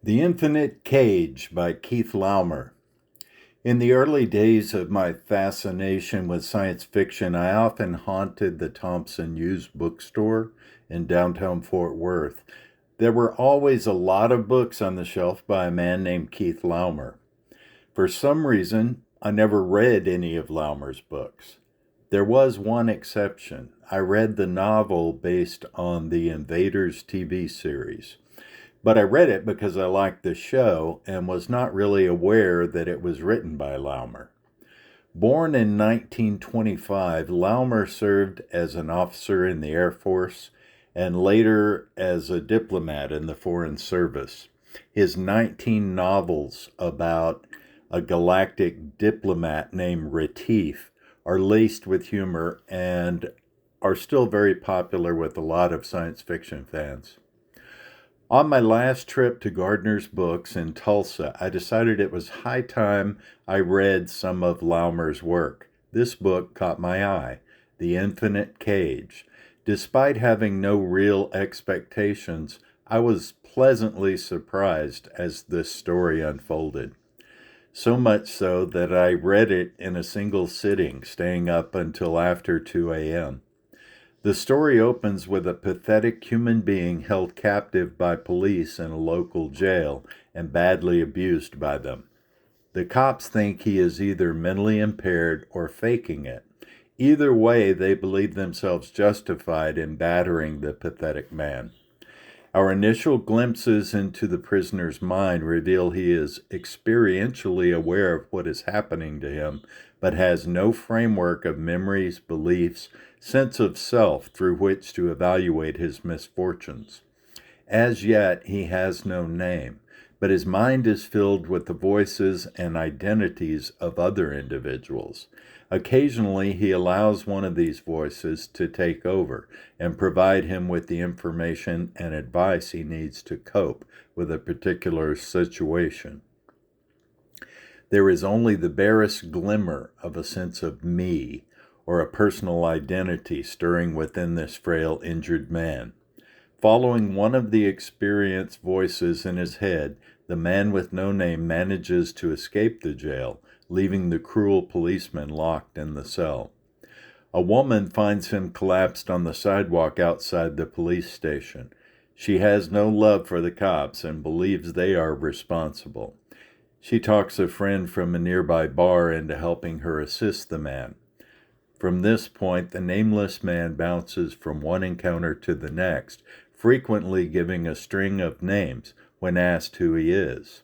The Infinite Cage by Keith Laumer. In the early days of my fascination with science fiction, I often haunted the Thompson Used Bookstore in downtown Fort Worth. There were always a lot of books on the shelf by a man named Keith Laumer. For some reason, I never read any of Laumer's books. There was one exception. I read the novel based on the Invaders TV series. But I read it because I liked the show and was not really aware that it was written by Laumer. Born in 1925, Laumer served as an officer in the Air Force and later as a diplomat in the Foreign Service. His 19 novels about a galactic diplomat named Retief are laced with humor and are still very popular with a lot of science fiction fans. On my last trip to Gardner's Books in Tulsa, I decided it was high time I read some of Laumer's work. This book caught my eye, The Infinite Cage. Despite having no real expectations, I was pleasantly surprised as this story unfolded. So much so that I read it in a single sitting, staying up until after 2 a.m. The story opens with a pathetic human being held captive by police in a local jail and badly abused by them. The cops think he is either mentally impaired or faking it. Either way, they believe themselves justified in battering the pathetic man. Our initial glimpses into the prisoner's mind reveal he is experientially aware of what is happening to him, but has no framework of memories, beliefs, sense of self through which to evaluate his misfortunes. As yet, he has no name, but his mind is filled with the voices and identities of other individuals. Occasionally, he allows one of these voices to take over and provide him with the information and advice he needs to cope with a particular situation. There is only the barest glimmer of a sense of me or a personal identity stirring within this frail, injured man. Following one of the experienced voices in his head, the man with no name manages to escape the jail, leaving the cruel policeman locked in the cell. A woman finds him collapsed on the sidewalk outside the police station. She has no love for the cops and believes they are responsible. She talks a friend from a nearby bar into helping her assist the man. From this point, the nameless man bounces from one encounter to the next, frequently giving a string of names when asked who he is.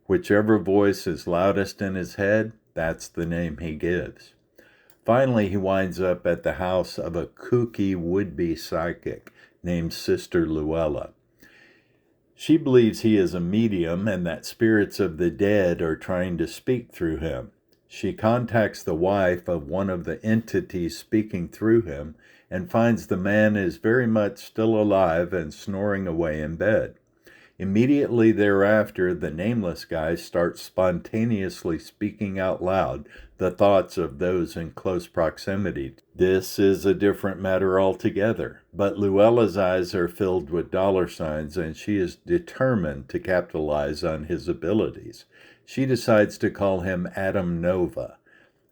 Whichever voice is loudest in his head, that's the name he gives. Finally, he winds up at the house of a kooky would-be psychic named Sister Luella. She believes he is a medium and that spirits of the dead are trying to speak through him. She contacts the wife of one of the entities speaking through him and finds the man is very much still alive and snoring away in bed. Immediately thereafter, the nameless guy starts spontaneously speaking out loud the thoughts of those in close proximity. This is a different matter altogether, but Luella's eyes are filled with dollar signs and she is determined to capitalize on his abilities. She decides to call him Adam Nova,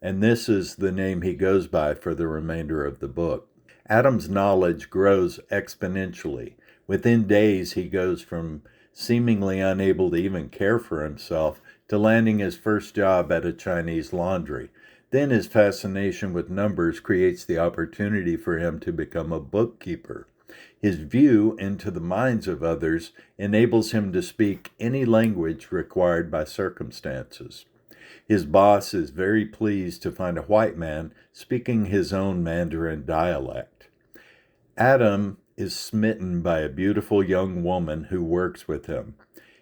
and this is the name he goes by for the remainder of the book. Adam's knowledge grows exponentially. Within days, he goes from seemingly unable to even care for himself to landing his first job at a Chinese laundry. Then his fascination with numbers creates the opportunity for him to become a bookkeeper. His view into the minds of others enables him to speak any language required by circumstances. His boss is very pleased to find a white man speaking his own Mandarin dialect. Adam is smitten by a beautiful young woman who works with him.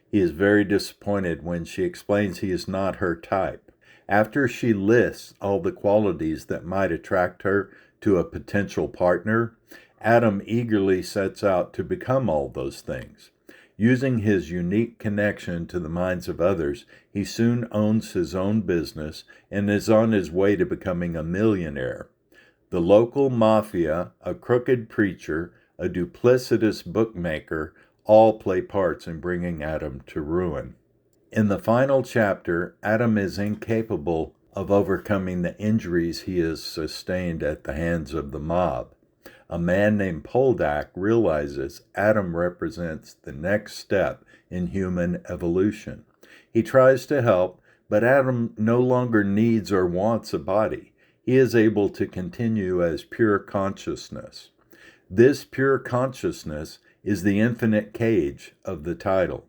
He is very disappointed when she explains he is not her type. After she lists all the qualities that might attract her to a potential partner, Adam eagerly sets out to become all those things. Using his unique connection to the minds of others, he soon owns his own business and is on his way to becoming a millionaire. The local mafia, a crooked preacher, a duplicitous bookmaker, all play parts in bringing Adam to ruin. In the final chapter, Adam is incapable of overcoming the injuries he has sustained at the hands of the mob. A man named Poldak realizes Adam represents the next step in human evolution. He tries to help, but Adam no longer needs or wants a body. He is able to continue as pure consciousness. This pure consciousness is the infinite cage of the title,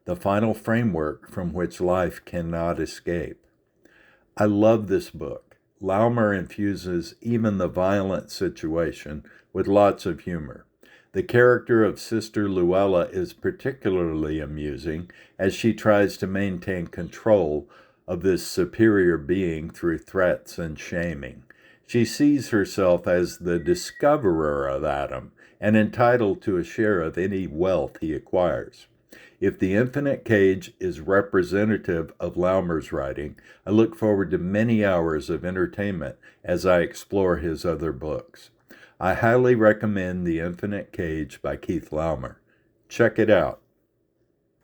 the final framework from which life cannot escape. I love this book. Laumer infuses even the violent situation with lots of humor. The character of Sister Luella is particularly amusing as she tries to maintain control of this superior being through threats and shaming. She sees herself as the discoverer of Adam and entitled to a share of any wealth he acquires. If the infinite cage is representative of Laumer's writing, I look forward to many hours of entertainment as I explore his other books. I highly recommend The Infinite Cage by Keith Laumer. Check it out.